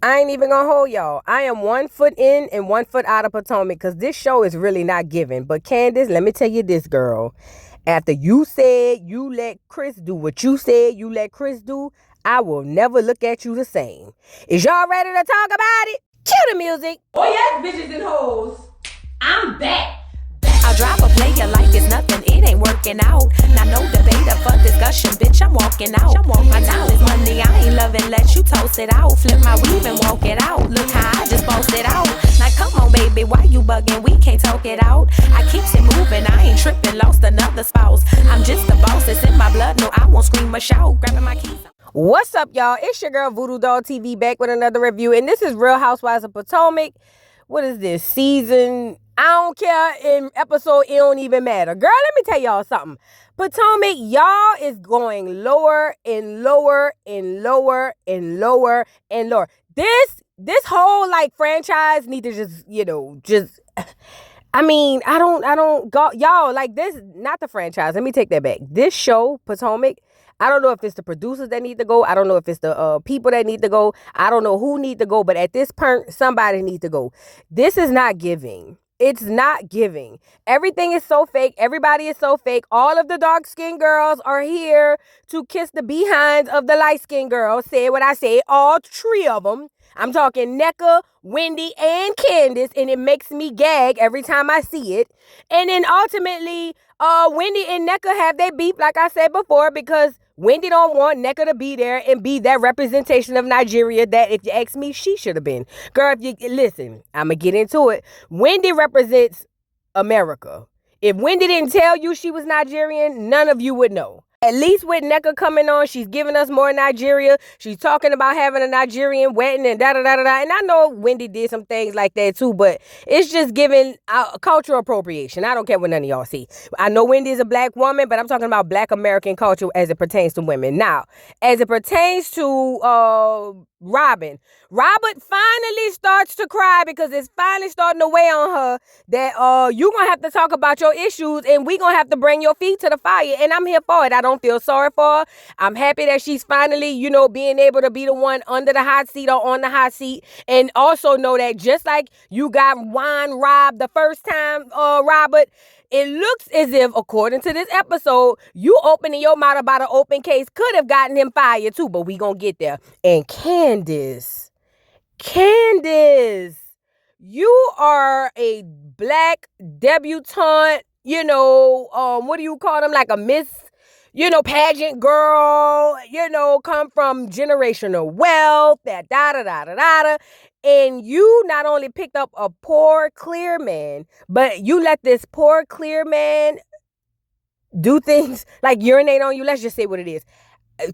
I ain't even gonna hold y'all. I am 1 foot in and 1 foot out of Potomac because this show is really not giving. But Candace, let me tell you this, girl. After you said you let Chris do what you said you let Chris do, I will never look at you the same. Is y'all ready to talk about it? Cue the music. Oh yes, bitches and hoes. I'm back. I drive a player like it's nothing, it ain't working out. Now no debate for discussion, bitch, I'm walking out. My time is money, I ain't loving, let you toast it out. Flip my weave and walk it out, look how I just bossed it out. Now come on baby, why you bugging, we can't talk it out. I keeps it moving, I ain't tripping, lost another spouse. I'm just the boss, it's in my blood, no I won't scream or shout. Grabbing my keys. What's up, y'all? It's your girl Voodoo Doll TV back with another review, and this is Real Housewives of Potomac. What is this season? I don't care. In episode, it don't even matter. Girl, let me tell y'all something. Potomac, y'all is going lower and lower and lower and lower and lower. This whole like franchise need to just. I don't go, y'all, like this, not the franchise. Let me take that back. This show, Potomac, I don't know if it's the producers that need to go. I don't know if it's the people that need to go. I don't know who need to go, but at this point, somebody needs to go. This is not giving. It's not giving. Everything is so fake. Everybody is so fake. All of the dark-skinned girls are here to kiss the behinds of the light-skinned girls. Say what I say, all three of them. I'm talking Nneka, Wendy, and Candace, and it makes me gag every time I see it. And then ultimately, Wendy and Nneka have their beef, like I said before, because Wendy don't want Nneka to be there and be that representation of Nigeria that, if you ask me, she should have been. Girl, if you listen, I'm going to get into it. Wendy represents America. If Wendy didn't tell you she was Nigerian, none of you would know. At least with Nneka coming on, she's giving us more Nigeria. She's talking about having a Nigerian wedding and da-da-da-da-da. And I know Wendy did some things like that too, but it's just giving cultural appropriation. I don't care what none of y'all see. I know Wendy is a black woman, but I'm talking about black American culture as it pertains to women. Now, as it pertains to Robin finally starts to cry because it's finally starting to weigh on her that you gonna have to talk about your issues and we gonna have to bring your feet to the fire, and I'm here for it. I don't feel sorry for her. I'm happy that she's finally, being able to be the one under the hot seat or on the hot seat, and also know that just like you got wine robbed the first time, Robert, it looks as if, according to this episode, you opening your mouth about an open case could have gotten him fired too, but we gonna get there. And Candace, you are a black debutante, what do you call them? Like a miss, pageant girl, come from generational wealth, that da-da-da-da-da. And you not only picked up a poor, clear man, but you let this poor, clear man do things like urinate on you. Let's just say what it is.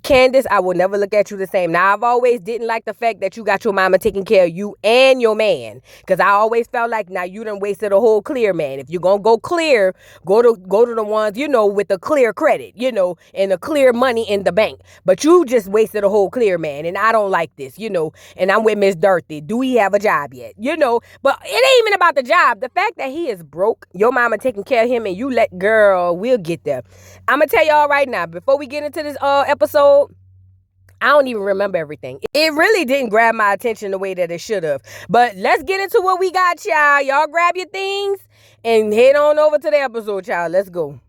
Candace, I will never look at you the same. Now, I've always didn't like the fact that you got your mama taking care of you and your man, because I always felt like now you done wasted a whole clear man. If you're gonna go clear, go to the ones with the clear credit, and the clear money in the bank. But you just wasted a whole clear man, and I don't like this, And I'm with Miss Dirty. Do he have a job yet? But it ain't even about the job. The fact that he is broke, your mama taking care of him, and you girl, we'll get there. I'm gonna tell y'all right now before we get into this episode. I don't even remember everything. It really didn't grab my attention the way that it should have. But let's get into what we got, y'all. Y'all grab your things and head on over to the episode, y'all. Let's go.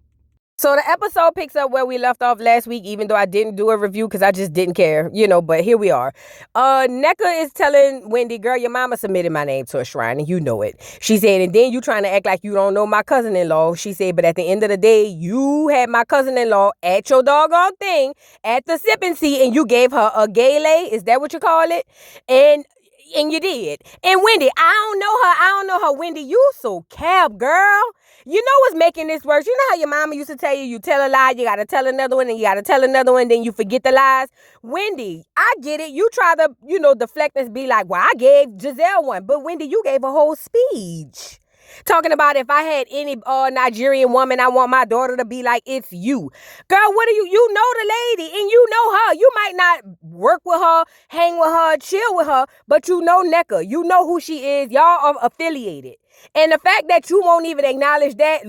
So the episode picks up where we left off last week, even though I didn't do a review because I just didn't care, but here we are. Nneka is telling Wendy, girl, your mama submitted my name to a shrine and you know it. She said, and then you trying to act like you don't know my cousin-in-law. She said, but at the end of the day, you had my cousin-in-law at your doggone thing at the sipping seat and you gave her a gala. Is that what you call it? And you did. And Wendy, I don't know her. Wendy, you so cab, girl. You know what's making this worse? You know how your mama used to tell you tell a lie, you got to tell another one, and you got to tell another one, then you forget the lies? Wendy, I get it. You try to, deflect and be like, well, I gave Giselle one. But Wendy, you gave a whole speech talking about if I had any Nigerian woman, I want my daughter to be like, it's you. Girl, what do you know the lady and you know her. You might not work with her, hang with her, chill with her, but you know Nneka. You know who she is. Y'all are affiliated. And the fact that you won't even acknowledge that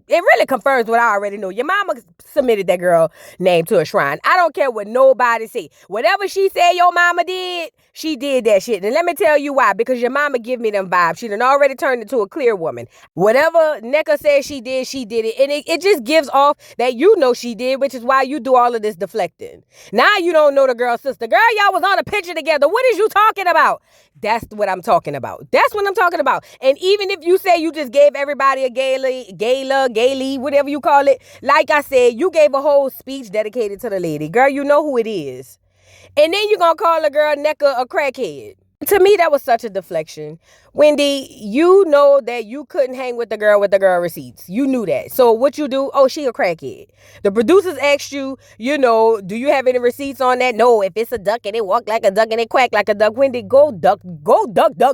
it really confirms what I already know. Your mama submitted that girl name to a shrine. I don't care what nobody say. Whatever she said your mama did, she did that shit. And let me tell you why. Because your mama give me them vibes. She done already turned into a clear woman. Whatever Nneka says she did it. And it just gives off that you know she did, which is why you do all of this deflecting. Now you don't know the girl's sister. Girl, y'all was on a picture together. What is you talking about? That's what I'm talking about. That's what I'm talking about. And even if you say you just gave everybody a gala, whatever you call it, like I said, you gave a whole speech dedicated to the lady. Girl, you know who it is. And then you're going to call a girl Nneka a crackhead. To me, that was such a deflection. Wendy, you know that you couldn't hang with the girl receipts. You knew that. So what you do? Oh, she a crackhead. The producers asked you, do you have any receipts on that? No, if it's a duck and it walk like a duck and it quack like a duck, Wendy, go duck,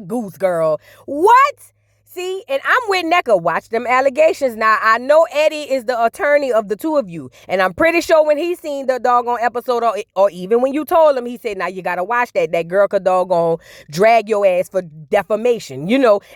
goose, girl. What? See, and I'm with Nneka. Watch them allegations. Now, I know Eddie is the attorney of the two of you. And I'm pretty sure when he seen the doggone episode or even when you told him, he said, now you got to watch that. That girl could doggone drag your ass for defamation,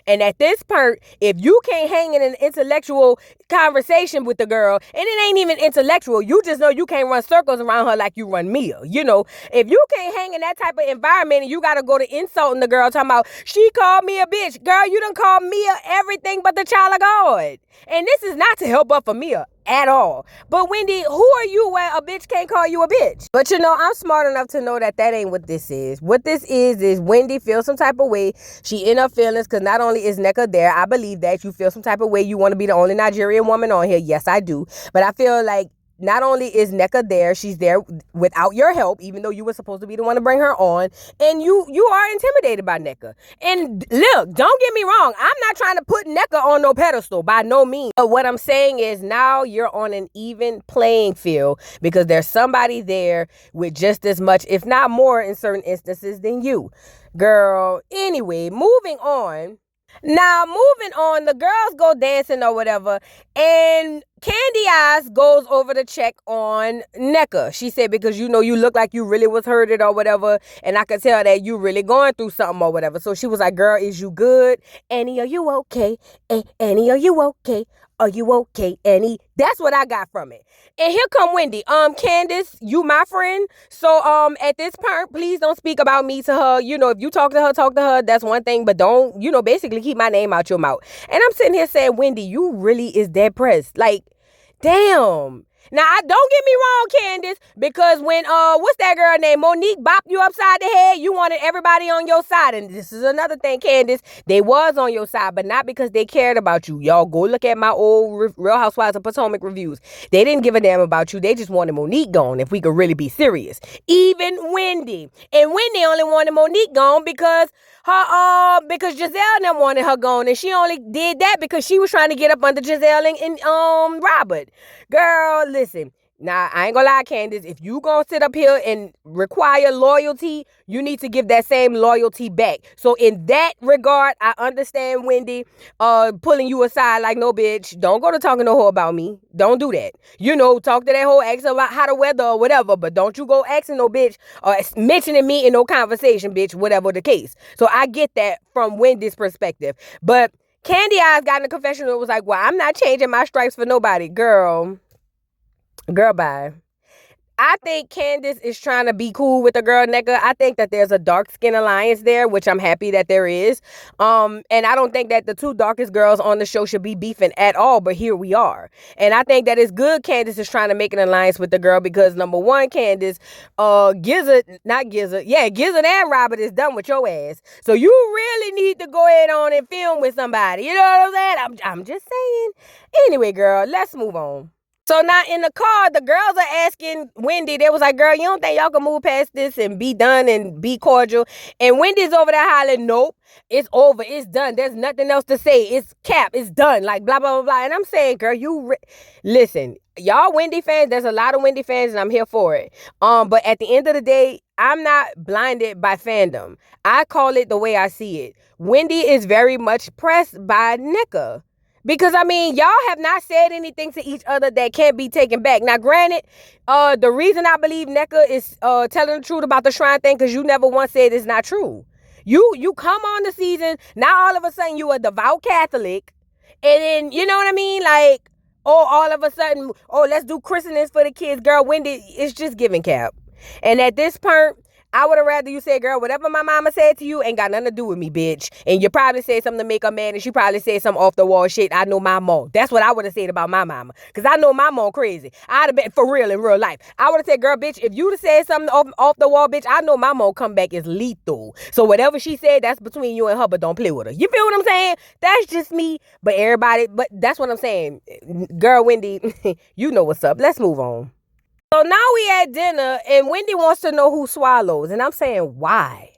And at this point, if you can't hang in an intellectual conversation with the girl, and it ain't even intellectual, you just know you can't run circles around her like you run Mia, If you can't hang in that type of environment and you got to go to insulting the girl talking about, she called me a bitch. Girl, you done called Mia everything but the child of God. And this is not to help up for Mia at all. But Wendy, who are you where a bitch can't call you a bitch? But I'm smart enough to know that ain't what this is. What this is Wendy feels some type of way. She in her feelings because not only is Nneka there, I believe that you feel some type of way. You want to be the only Nigerian woman on here. Yes, I do. But I feel like not only is Nneka there, she's there without your help, even though you were supposed to be the one to bring her on. And you are intimidated by Nneka. And look, don't get me wrong. I'm not trying to put Nneka on no pedestal by no means. But what I'm saying is now you're on an even playing field because there's somebody there with just as much, if not more in certain instances than you. Girl, anyway, moving on. Now, moving on, the girls go dancing or whatever, and Candy Eyes goes over to check on Nneka. She said, because you look like you really was hurted or whatever, and I could tell that you really going through something or whatever. So she was like, girl, is you good? Annie, are you okay? Annie, are you okay? Are you okay, Annie? That's what I got from it. And here come Wendy. Candace, you my friend. So, at this point, please don't speak about me to her. If you talk to her, that's one thing. But don't, basically keep my name out your mouth. And I'm sitting here saying, Wendy, you really is dead pressed. Like, damn. Now, don't get me wrong, Candace, because when, what's that girl named Monique bopped you upside the head, you wanted everybody on your side. And this is another thing, Candace, they was on your side, but not because they cared about you. Y'all go look at my old Real Housewives of Potomac reviews. They didn't give a damn about you. They just wanted Monique gone, if we could really be serious. Even Wendy. And Wendy only wanted Monique gone because because Giselle never wanted her gone, and she only did that because she was trying to get up under Giselle and Robert. Girl, listen. Now, I ain't gonna lie, Candace, if you gonna sit up here and require loyalty, you need to give that same loyalty back. So in that regard, I understand Wendy pulling you aside like, no, bitch, don't go to talking to her about me. Don't do that. Talk to that whole ex about how the weather or whatever, but don't you go asking no bitch or mentioning me in no conversation, bitch, whatever the case. So I get that from Wendy's perspective. But Candy Eyes got in a confessional and was like, well, I'm not changing my stripes for nobody. Girl, bye. I think Candace is trying to be cool with the girl Nneka. I think that there's a dark skin alliance there, which I'm happy that there is. And I don't think that the two darkest girls on the show should be beefing at all, but here we are. And I think that it's good Candace is trying to make an alliance with the girl because number one, Candace, Gizzard and Robert is done with your ass. So you really need to go ahead on and film with somebody. You know what I'm saying? I'm just saying. Anyway, girl, let's move on. So now in the car, the girls are asking Wendy, they was like, girl, you don't think y'all can move past this and be done and be cordial? And Wendy's over there hollering, nope, it's over, it's done. There's nothing else to say. It's cap, it's done, like blah, blah, blah, blah. And I'm saying, girl, listen, y'all Wendy fans, there's a lot of Wendy fans and I'm here for it. But at the end of the day, I'm not blinded by fandom. I call it the way I see it. Wendy is very much pressed by Nneka. Because, y'all have not said anything to each other that can't be taken back. Now, granted, the reason I believe Nneka is telling the truth about the shrine thing, because you never once said it's not true. You come on the season, now all of a sudden you a devout Catholic, and then, you know what I mean? Like, oh, all of a sudden, oh, let's do christenings for the kids. Girl, Wendy, it's just giving cap. And at this point, I would have rather you say, girl, whatever my mama said to you ain't got nothing to do with me, bitch. And you probably said something to make her mad, and she probably said some off the wall shit. I know my mom. That's what I would have said about my mama. Because I know my mom crazy. I'd have been for real in real life. I would have said, girl, bitch, if you'd have said something off the wall, bitch, I know my mom come back is lethal. So whatever she said, that's between you and her, but don't play with her. You feel what I'm saying? That's just me. But that's what I'm saying. Girl, Wendy, you know what's up. Let's move on. So now we at dinner, and Wendy wants to know who swallows. And I'm saying, why?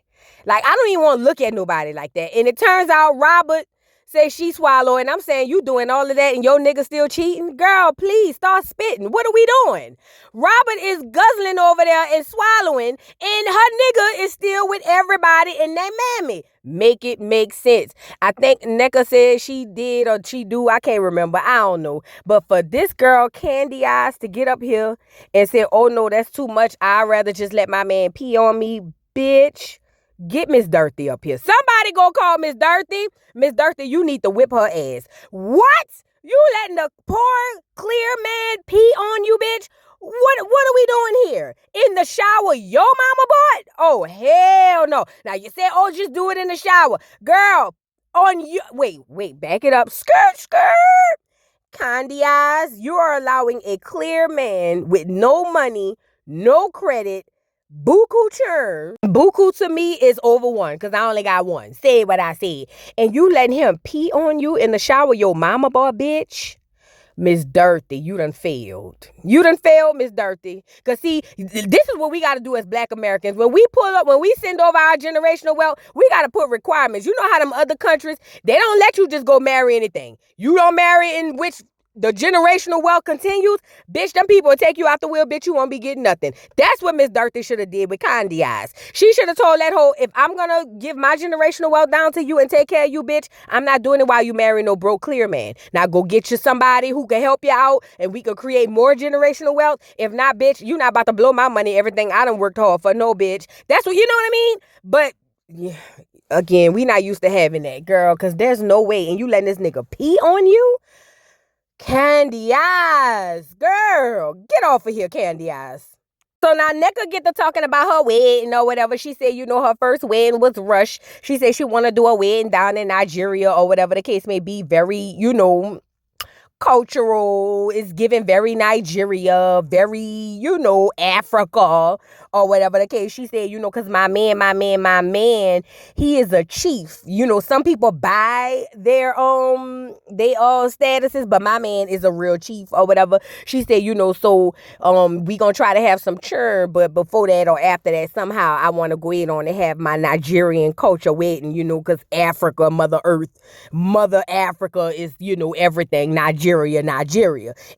Like, I don't even want to look at nobody like that. And it turns out Robert says she swallow. And I'm saying, you doing all of that and your nigga still cheating? Girl, please start spitting. What are we doing? Robert is guzzling over there and swallowing, and her nigga is still with everybody in that mammy. Make it make sense. I think Nneka said she did or she do. I can't remember. I don't know. But for this girl, Candy Eyes, to get up here and say, oh no, that's too much. I'd rather just let my man pee on me. Bitch, get Miss Dirty up here. Somebody go call Miss Dirty. Miss Dirty, you need to whip her ass. What? You letting the poor, clear man pee on you, bitch? What are we doing here? In the shower your mama bought? Oh, hell no. Now you said, oh, just do it in the shower. Girl, on you. Wait, back it up. Skirt. Candy Eyes, you are allowing a clear man with no money, no credit, buku churn. Buku to me is over one because I only got one. Say what I said. And you letting him pee on you in the shower your mama bought, bitch? Miss Dirty, you done failed. You done failed, Miss Dirty. Because see, this is what we got to do as Black Americans. When we send over our generational wealth, we got to put requirements. You know how them other countries, they don't let you just go marry anything. You don't marry in which the generational wealth continues. Bitch, them people will take you out the wheel, bitch, you won't be getting nothing. That's what Miss Dirty should have did with Candy Eyes. She should have told that hoe, if I'm going to give my generational wealth down to you and take care of you, bitch, I'm not doing it while you marry no broke clear man. Now go get you somebody who can help you out and we can create more generational wealth. If not, bitch, you not about to blow my money, everything I done worked hard for. No, bitch. That's what, you know what I mean? But yeah, again, we not used to having that, girl, because there's no way. And you letting this nigga pee on you? Candy Eyes, girl, get off of here, Candy Eyes. So now Nneka get to talking about her wedding or whatever. She said, her first wedding was rushed. She said she want to do a wedding down in Nigeria or whatever the case may be. Very, cultural, is given very Nigeria, very, Africa or whatever the case. She said, because my man, he is a chief. Some people buy their statuses, but my man is a real chief or whatever. She said, so we gonna try to have some churn, but before that or after that, somehow I want to go in on and have my Nigerian culture wedding, because Africa, Mother Africa is, everything. Nigeria.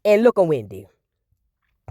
And look at Wendy.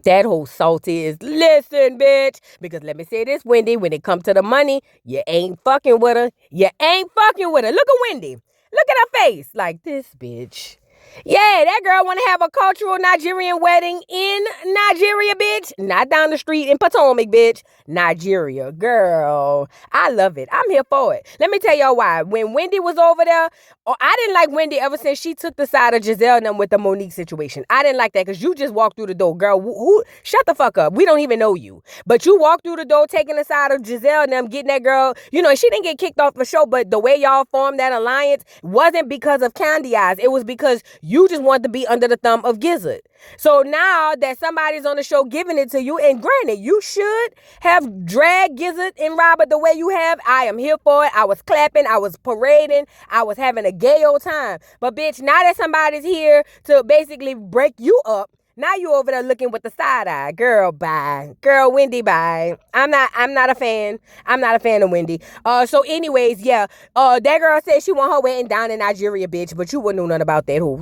That whole salty is, listen, bitch. Because let me say this, Wendy, when it comes to the money, you ain't fucking with her. Look at Wendy. Look at her face. Like, this bitch. Yeah, that girl want to have a cultural Nigerian wedding in Nigeria, bitch. Not down the street in Potomac, bitch. Nigeria. Girl, I love it. I'm here for it. Let me tell y'all why. When Wendy was over there, I didn't like Wendy ever since she took the side of Giselle and them with the Monique situation. I didn't like that because you just walked through the door. Girl, shut the fuck up. We don't even know you. But you walked through the door taking the side of Giselle and them, getting that girl, she didn't get kicked off the show, but the way y'all formed that alliance wasn't because of Candy Eyes. It was because you just wanted to be under the thumb of Gizzard. So now that somebody's on the show giving it to you, and granted, you should have dragged Gizzard and Robert the way you have. I am here for it. I was clapping. I was parading. I was having a gay old time. But bitch, now that somebody's here to basically break you up, now you over there looking with the side eye. Girl, bye. Girl, Wendy, bye. I'm not a fan. I'm not a fan of Wendy. So anyways, yeah. That girl said she want her wedding down in Nigeria, bitch, but you wouldn't know nothing about that. Who?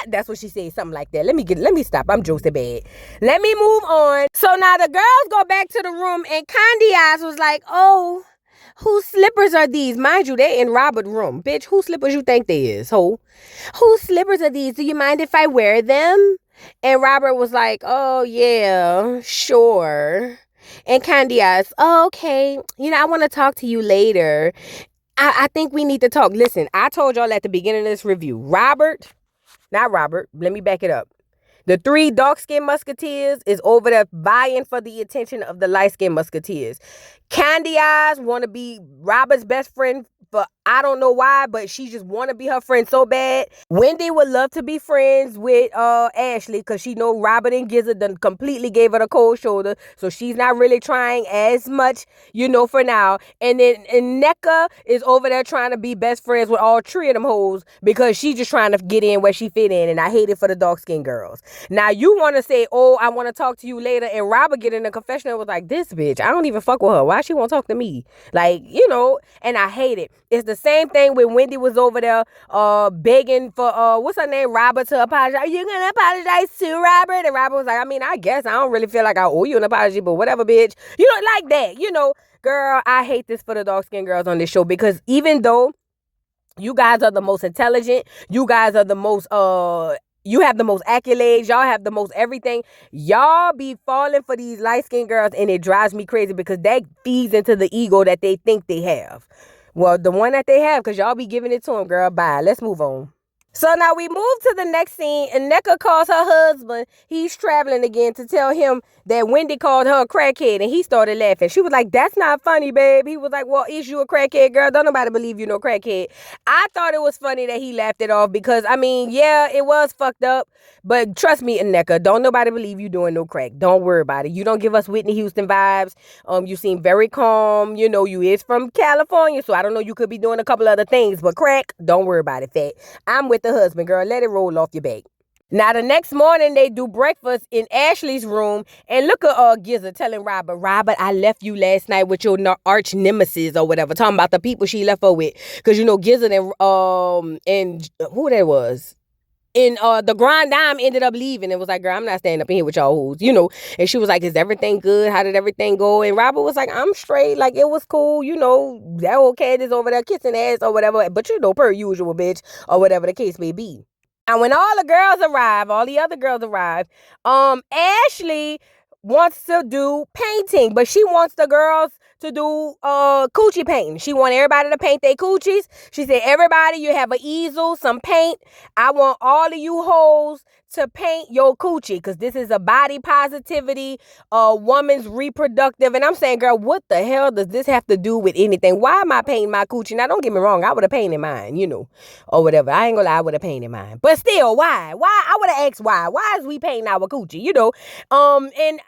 That's what she said, something like that. Let me stop. I'm Josie bad. Let me move on. So now the girls go back to the room and Candy Eyes was like, oh, whose slippers are these? Mind you, they in Robert's room. Bitch, whose slippers you think they is, ho? Whose slippers are these? Do you mind if I wear them? And Robert was like, oh, yeah, sure. And Candy Eyes, oh, okay. I want to talk to you later. I think we need to talk. Listen, I told y'all at the beginning of this review, not Robert, let me back it up. The 3 dark-skinned musketeers is over there vying for the attention of the light-skinned musketeers. Candy Eyes want to be Robert's best friend for I don't know why, but she just want to be her friend so bad. Wendy would love to be friends with Ashley because she know Robert and Gizzard done completely gave her the cold shoulder, so she's not really trying as much, for now. And then NECA is over there trying to be best friends with all 3 of them hoes because she just trying to get in where she fit in, and I hate it for the dark-skinned girls. Now you want to say, oh, I want to talk to you later, and Robert get in the confessional and was like, this bitch, I don't even fuck with her. Why she won't talk to me? Like, and I hate it. It's the same thing when Wendy was over there begging for, what's her name, Robert to apologize. Are you going to apologize to Robert? And Robert was like, I mean, I guess I don't really feel like I owe you an apology, but whatever, bitch. Like that, Girl, I hate this for the dark-skinned girls on this show because even though you guys are the most intelligent, you guys are the most, you have the most accolades, y'all have the most everything, y'all be falling for these light-skinned girls, and it drives me crazy because that feeds into the ego that they think they have. Well, the one that they have, because y'all be giving it to them, girl. Bye. Let's move on. So now we move to the next scene, and NECA calls her husband. He's traveling again to tell him that Wendy called her a crackhead, and he started laughing. She was like, that's not funny, babe. He was like, well, is you a crackhead, girl? Don't nobody believe you no crackhead. I thought it was funny that he laughed it off because, I mean, yeah, it was fucked up, but trust me, NECA, don't nobody believe you doing no crack. Don't worry about it. You don't give us Whitney Houston vibes. You seem very calm. You is from California, so I don't know, you could be doing a couple other things, but crack, don't worry about it, fat. I'm with the husband, girl. Let it roll off your back. Now, the next morning, they do breakfast in Ashley's room, and look at Gizzard telling Robert, I left you last night with your arch nemesis or whatever, talking about the people she left her with. Because, Gizzard and who that was? And the Grand Dame ended up leaving and was like, girl, I'm not staying up in here with y'all hoes, And she was like, is everything good? How did everything go? And Robert was like, I'm straight. Like, it was cool. That old cat is over there kissing ass or whatever. But per usual, bitch, or whatever the case may be. And when all the other girls arrive, Ashley wants to do painting, but she wants the girls to do coochie painting. She want everybody to paint their coochies. She said, everybody, you have an easel, some paint. I want all of you hoes to paint your coochie because this is a body positivity, woman's reproductive. And I'm saying, girl, what the hell does this have to do with anything? Why am I painting my coochie? Now, don't get me wrong. I would have painted mine, or whatever. I ain't gonna lie, I would have painted mine. But still, why? I would have asked why. Why is we painting our coochie, And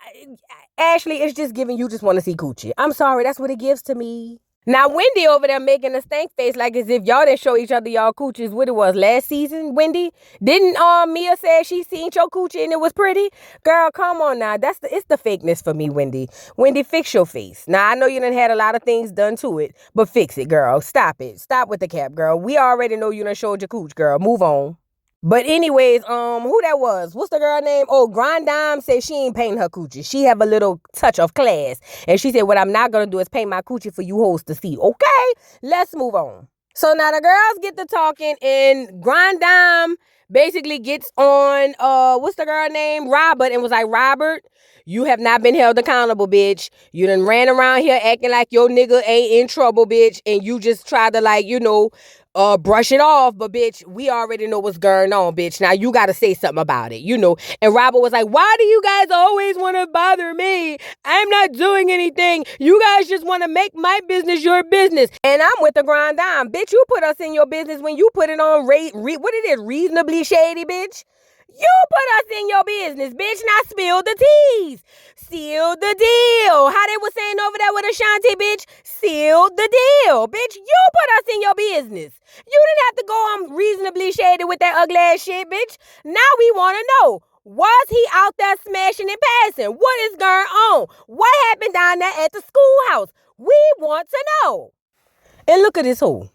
Ashley is just giving you just want to see coochie. I'm sorry, that's what it gives to me. Now, Wendy over there making a stank face like as if y'all didn't show each other y'all coochies. What it was last season, Wendy? Didn't Mia say she seen your coochie and it was pretty? Girl, come on now. It's the fakeness for me, Wendy. Wendy, fix your face. Now, I know you done had a lot of things done to it, but fix it, girl. Stop it. Stop with the cap, girl. We already know you done showed your cooch, girl. Move on. But anyways, who that was? What's the girl name? Oh, Grand Dame said she ain't painting her coochie. She have a little touch of class. And she said, what I'm not going to do is paint my coochie for you hoes to see. Okay, let's move on. So now the girls get to talking and Grand Dame basically gets on, what's the girl name? Robert, and was like, Robert, you have not been held accountable, bitch. You done ran around here acting like your nigga ain't in trouble, bitch. And you just tried to brush it off. But bitch, we already know what's going on, bitch. Now you got to say something about it, And Robert was like, why do you guys always want to bother me? I'm not doing anything. You guys just want to make my business your business. And I'm with the Grand Dame. Bitch, you put us in your business when you put it on what it is, reasonably shady, bitch. You put us in your business, bitch. Now spill the teas. Seal the deal. How they was saying over there with Ashanti, bitch. Seal the deal, bitch. You put us in your business. You didn't have to go on reasonably shady with that ugly ass shit, bitch. Now we want to know. Was he out there smashing and passing? What is going on? What happened down there at the schoolhouse? We want to know. And look at this hoe.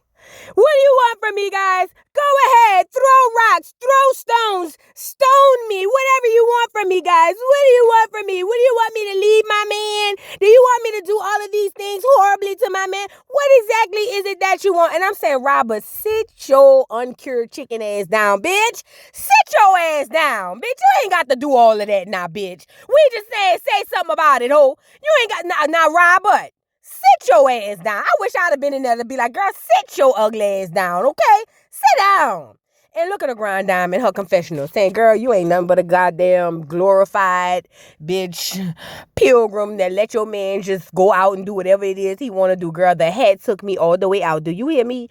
What do you want from me, guys? Go ahead, throw rocks, throw stones, stone me, whatever you want from me, guys. What do you want from me? What do you want me to leave my man? Do you want me to do all of these things horribly to my man? What exactly is it that you want? And I'm saying, Robert, sit your uncured chicken ass down, bitch. Sit your ass down, bitch. You ain't got to do all of that now, bitch. We just say something about it, ho. You ain't got, now, Robert. Sit sit your ass down. I wish I'd have been in there to be like, girl, sit your ugly ass down, okay? Sit down. And look at her grind dime in her confessional saying, girl, you ain't nothing but a goddamn glorified bitch pilgrim that let your man just go out and do whatever it is he want to do. Girl, the hat took me all the way out. Do you hear me?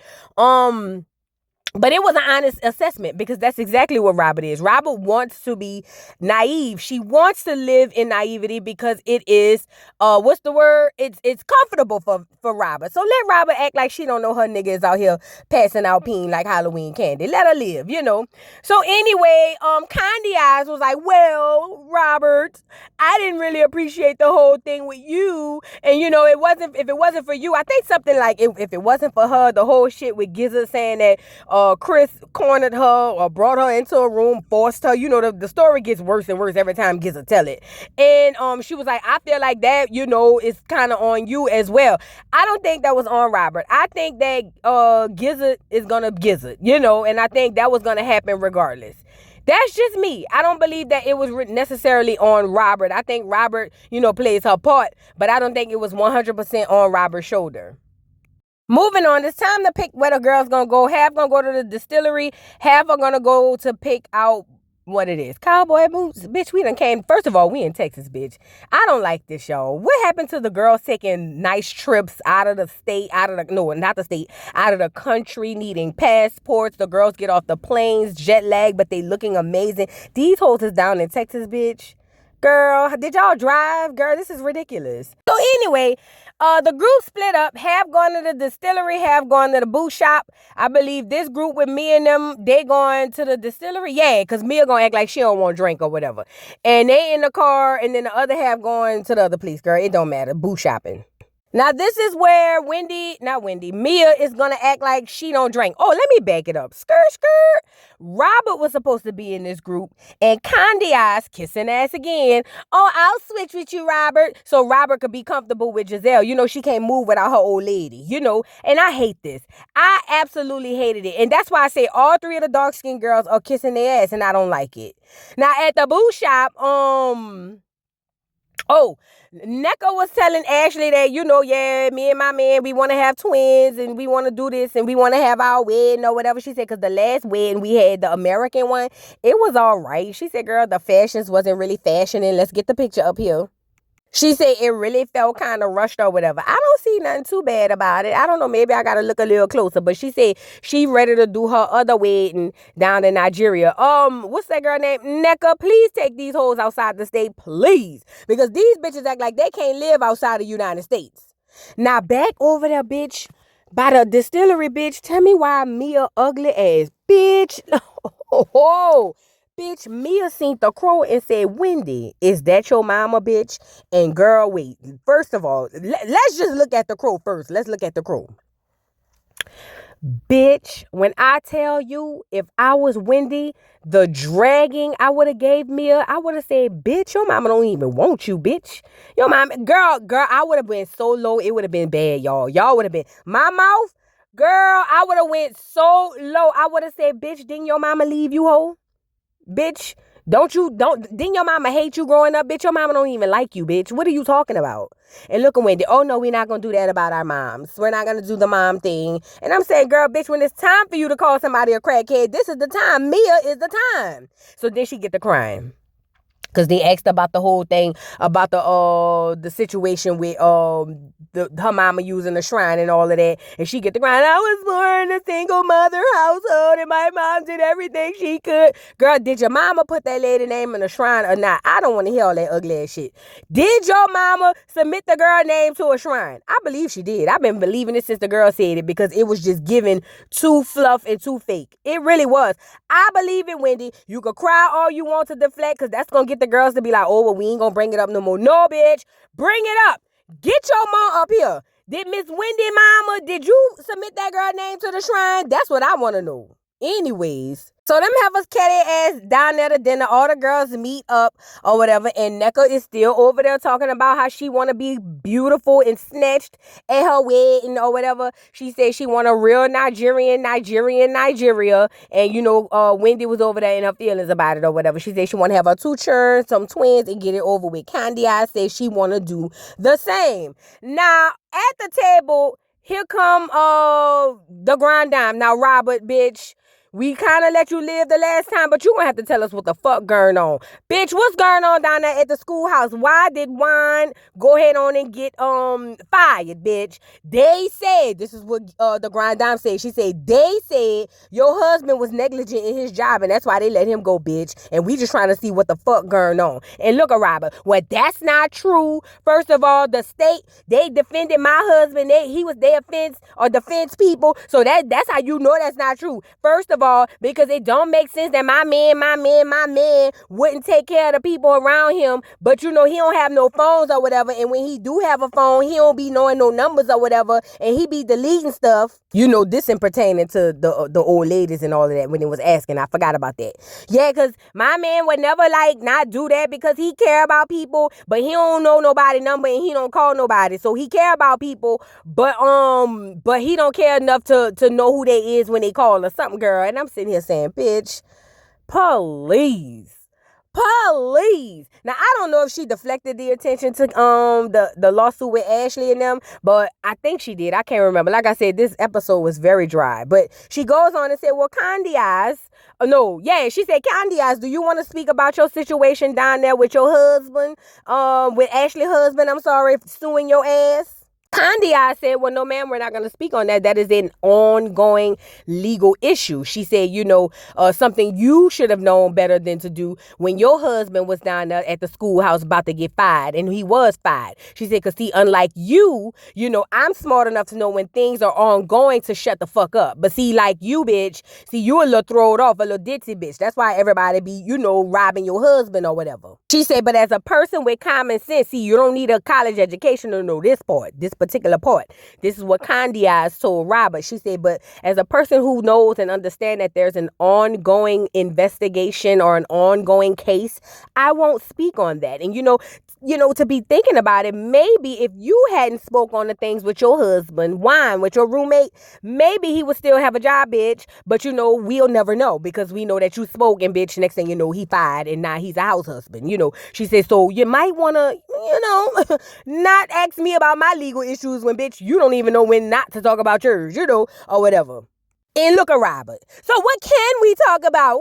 But it was an honest assessment because that's exactly what Robert is. Robert wants to be naive. She wants to live in naivety because it is, what's the word? It's comfortable for Robert. So let Robert act like she don't know her nigga is out here passing out peen like Halloween candy. Let her live, you know. So anyway, Candy Eyes was like, well, Robert, I didn't really appreciate the whole thing with you. And you know, if it wasn't for you, I think something like if it wasn't for her, the whole shit with Gizzard saying that Chris cornered her or brought her into a room, forced her. You know, the story gets worse and worse every time Gizzard tell it. And she was like, I feel like that, you know, is kind of on you as well. I don't think that was on Robert. I think that Gizzard is gonna Gizzard, you know, and I think that was gonna happen regardless. That's just me. I don't believe that it was necessarily on Robert. I think Robert, you know, plays her part, but I don't think it was 100% on Robert's shoulder. Moving on, it's time to pick where the girl's gonna go. Half gonna go to the distillery, half are gonna go to pick out what it is. Cowboy boots? Bitch, we done came. First of all, we in Texas, bitch. I don't like this, y'all. What happened to the girls taking nice trips out of the state, out of the country, needing passports? The girls get off the planes, jet lag, but they looking amazing. These hoes is down in Texas, bitch. Girl, did y'all drive? Girl, this is ridiculous. So anyway, the group split up. Half going to the distillery, half going to the boot shop. I believe this group with Mia and them, they going to the distillery. Yeah, because Mia going to act like she don't want to drink or whatever. And they in the car, and then the other half going to the other place, girl. It don't matter. Boot shopping. Now, this is where Mia is going to act like she don't drink. Oh, let me back it up. Skirt. Robert was supposed to be in this group. And Candy Eyes, kissing ass again. Oh, I'll switch with you, Robert. So Robert could be comfortable with Giselle. You know, she can't move without her old lady, you know. And I hate this. I absolutely hated it. And that's why I say all three of the dark-skinned girls are kissing their ass, and I don't like it. Now, at the boot shop, Neko was telling Ashley that, you know, yeah, me and my man, we want to have twins and we want to do this and we want to have our wedding or whatever. She said, because the last wedding we had, the American one, it was all right. She said, girl, the fashions wasn't really fashioning. Let's get the picture up here. She said it really felt kind of rushed or whatever. I don't see nothing too bad about it. I don't know. Maybe I got to look a little closer. But she said she ready to do her other wedding down in Nigeria. What's that girl name? Neka, please take these hoes outside the state, please. Because these bitches act like they can't live outside the United States. Now, back over there, bitch, by the distillery, bitch. Tell me why Mia ugly ass, bitch. Oh, bitch, Mia seen the crow and said, Wendy, is that your mama, bitch? And girl, wait. First of all, let's just look at the crow first. Let's look at the crow. Bitch, when I tell you, if I was Wendy, the dragging I would have gave Mia, I would have said, bitch, your mama don't even want you, bitch. Your mama, girl, I would have been so low, it would have been bad, y'all. Y'all would have been, my mouth, girl, I would have went so low. I would have said, bitch, didn't your mama leave you, hoe? Bitch, didn't your mama hate you growing up? Bitch, your mama don't even like you, bitch. What are you talking about? And look at Wendy. Oh, no, we're not going to do that about our moms. We're not going to do the mom thing. And I'm saying, girl, bitch, when it's time for you to call somebody a crackhead, this is the time. Mia is the time. So then she get to crying. Because they asked about the whole thing, about the situation with her mama using the shrine and all of that. And she get the crying, I was born in a single mother household and my mom did everything she could. Girl, did your mama put that lady name in the shrine or not? I don't want to hear all that ugly ass shit. Did your mama submit the girl name to a shrine? I believe she did. I've been believing it since the girl said it because it was just given too fluff and too fake. It really was. I believe it, Wendy. You could cry all you want to deflect because that's going to get the girls to be like, oh, well, we ain't gonna bring it up no more. No, bitch, bring it up. Get your mom up here. Did Miss Wendy mama, did you submit that girl name to the shrine? That's what I want to know. Anyways, so them have us carry ass down there to dinner. All the girls meet up or whatever. And Neka is still over there talking about how she want to be beautiful and snatched at her wedding or whatever. She said she want a real Nigeria. And, you know, Wendy was over there in her feelings about it or whatever. She said she want to have her two churns, some twins, and get it over with. Candy Eye said she want to do the same. Now, at the table, here come the grand dame. Now, Robert, bitch, we kind of let you live the last time, but you gonna have to tell us what the fuck going on. Bitch, what's going on down there at the schoolhouse? Why did Juan go ahead on and get fired, bitch? They said, this is what the grand dame said. She said, they said your husband was negligent in his job, and that's why they let him go, bitch. And we just trying to see what the fuck going on. And look, Robert, well, that's not true. First of all, the state, they defended my husband. He was their defense people. So that's how you know that's not true. First of all, because it don't make sense that my man wouldn't take care of the people around him, but you know he don't have no phones or whatever, and when he do have a phone, he don't be knowing no numbers or whatever, and he be deleting stuff. You know, this in pertaining to the old ladies and all of that when it was asking. I forgot about that. Yeah, because my man would never like not do that because he care about people, but he don't know nobody number and he don't call nobody. So he care about people, but he don't care enough to know who they is when they call or something, girl. And I'm sitting here saying, bitch, please. Now, I don't know if she deflected the attention to the lawsuit with Ashley and them, but I think she did. I can't remember. Like I said, this episode was very dry. But she goes on and said, well, she said, Candice, do you want to speak about your situation down there with your husband, with Ashley's husband, suing your ass? Candice said, well, no, ma'am, we're not going to speak on that. That is an ongoing legal issue. She said, something you should have known better than to do when your husband was down there at the schoolhouse about to get fired, and he was fired. She said, because see, unlike you, I'm smart enough to know when things are ongoing to shut the fuck up. But see, like you, bitch, you a little throwed off, a little ditzy bitch. That's why everybody be, robbing your husband or whatever. She said, but as a person with common sense, see, you don't need a college education to know this particular part. This is what Candice told Robert. She said, but as a person who knows and understands that there's an ongoing investigation or an ongoing case, I won't speak on that. And to be thinking about it, maybe if you hadn't spoke on the things with your husband, with your roommate, maybe he would still have a job, bitch. But we'll never know because we know that you spoke, and bitch, next thing you know, he fired and now he's a house husband. She said, so you might want to, not ask me about my legal issues when, bitch, you don't even know when not to talk about yours, or whatever. And look at Robert. So what can we talk about?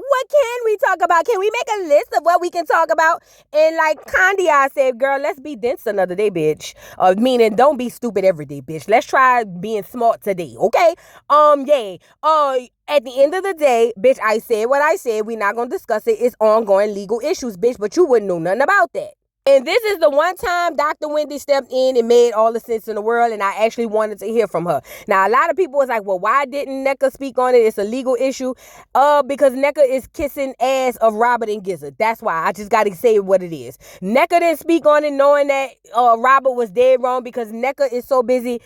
Can we make a list of what we can talk about? And like Candice said, girl, let's be dense another day, bitch. Meaning don't be stupid every day, bitch. Let's try being smart today, okay? At the end of the day, bitch, I said what I said. We're not going to discuss it. It's ongoing legal issues, bitch, but you wouldn't know nothing about that. And this is the one time Dr. Wendy stepped in and made all the sense in the world, and I actually wanted to hear from her. Now, a lot of people was like, well, why didn't NECA speak on it? It's a legal issue. Because NECA is kissing ass of Robert and Gizzard. That's why. I just got to say what it is. NECA didn't speak on it knowing that Robert was dead wrong because NECA is so busy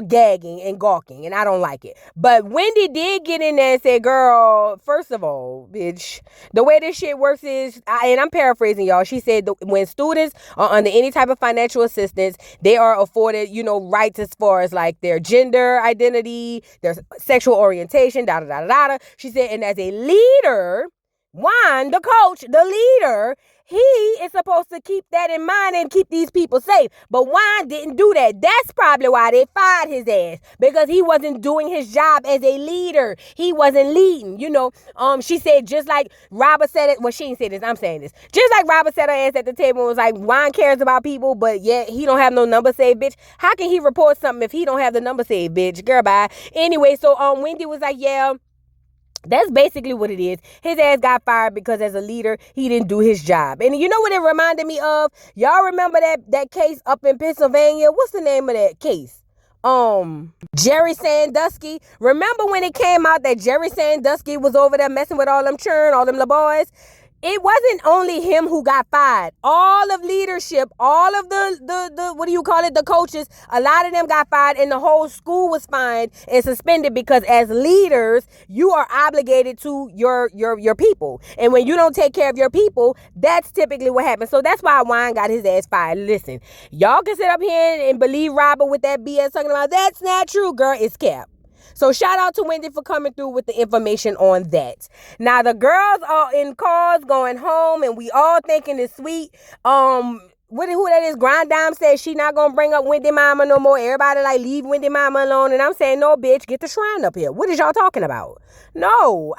gagging and gawking, and I don't like it. But Wendy did get in there and say, girl, first of all, bitch, the way this shit works is, and I'm paraphrasing, y'all, she said when students are under any type of financial assistance, they are afforded, rights as far as like their gender identity, their sexual orientation, She said, and as a leader, Juan, the coach, the leader, he is supposed to keep that in mind and keep these people safe. But Juan didn't do that. That's probably why they fired his ass. Because he wasn't doing his job as a leader. He wasn't leading, She said, just like Robert said it. Well, she didn't say this. I'm saying this. Just like Robert said her ass at the table and was like, Juan cares about people, but yet he don't have no number saved, bitch. How can he report something if he don't have the number saved, bitch? Girl, bye. Anyway, so Wendy was like, yeah, that's basically what it is. His ass got fired because as a leader, he didn't do his job. And you know what it reminded me of? Y'all remember that case up in Pennsylvania? What's the name of that case? Jerry Sandusky. Remember when it came out that Jerry Sandusky was over there messing with all them churn, all them little boys? It wasn't only him who got fired. All of leadership, all of the coaches, a lot of them got fired, and the whole school was fined and suspended because as leaders, you are obligated to your people. And when you don't take care of your people, that's typically what happens. So that's why Juan got his ass fired. Listen, y'all can sit up here and believe Robert with that BS talking about that's not true, girl. It's cap. So shout out to Wendy for coming through with the information on that. Now the girls are in cars going home and we all thinking it's sweet. who that is? Grand Dame said she not gonna bring up Wendy Mama no more. Everybody like leave Wendy Mama alone. And I'm saying, no, bitch, get the shrine up here. What is y'all talking about? No,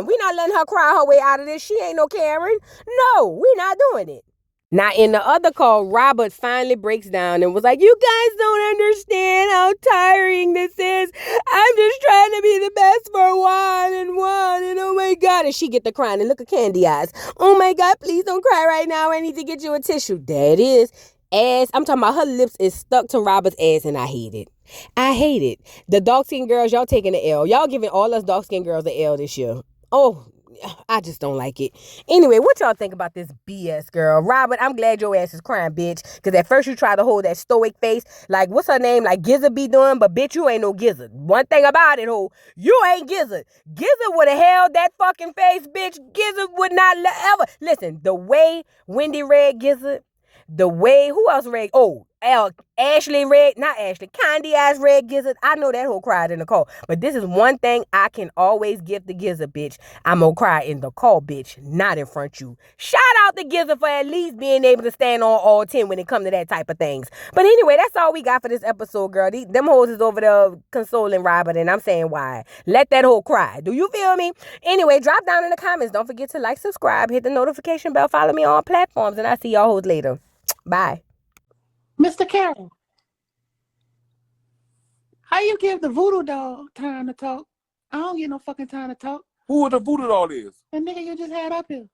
we not letting her cry her way out of this. She ain't no Karen. No, we not doing it. Now, in the other call, Robert finally breaks down and was like, you guys don't understand how tiring this is. I'm just trying to be the best for one, and oh my God. And she get the crying and look at Candy eyes. Oh my God, please don't cry right now. I need to get you a tissue. There it is. Ass. I'm talking about her lips is stuck to Robert's ass, and I hate it. I hate it. The dark-skinned girls, y'all taking the L. Y'all giving all us dark-skinned girls the L this year. Oh, I just don't like it. Anyway, what y'all think about this BS, girl? Robert, I'm glad your ass is crying, bitch. Because at first you tried to hold that stoic face. Like, what's her name? Like Gizzard be doing. But, bitch, you ain't no Gizzard. One thing about it, ho, you ain't Gizzard. Gizzard would have held that fucking face, bitch. Gizzard would not ever. Listen, the way Wendy read Gizzard, the way, who else read? Oh, Ashley read, not Ashley, Candy Eyes read Gizzard. I know that whole cried in the call. But this is one thing I can always give the Gizzard, bitch. I'm gonna cry in the call, bitch, not in front you. Shout out to Gizzard for at least being able to stand on all 10 when it comes to that type of things. But anyway, that's all we got for this episode, girl. Them hoes is over there consoling Robert, and I'm saying why. Let that hoe cry. Do you feel me? Anyway, drop down in the comments. Don't forget to like, subscribe, hit the notification bell, follow me on all platforms, and I'll see y'all hoes later. Bye. Mr. Carroll, how you give the voodoo doll time to talk? I don't get no fucking time to talk. Who the voodoo doll is? The nigga you just had up here.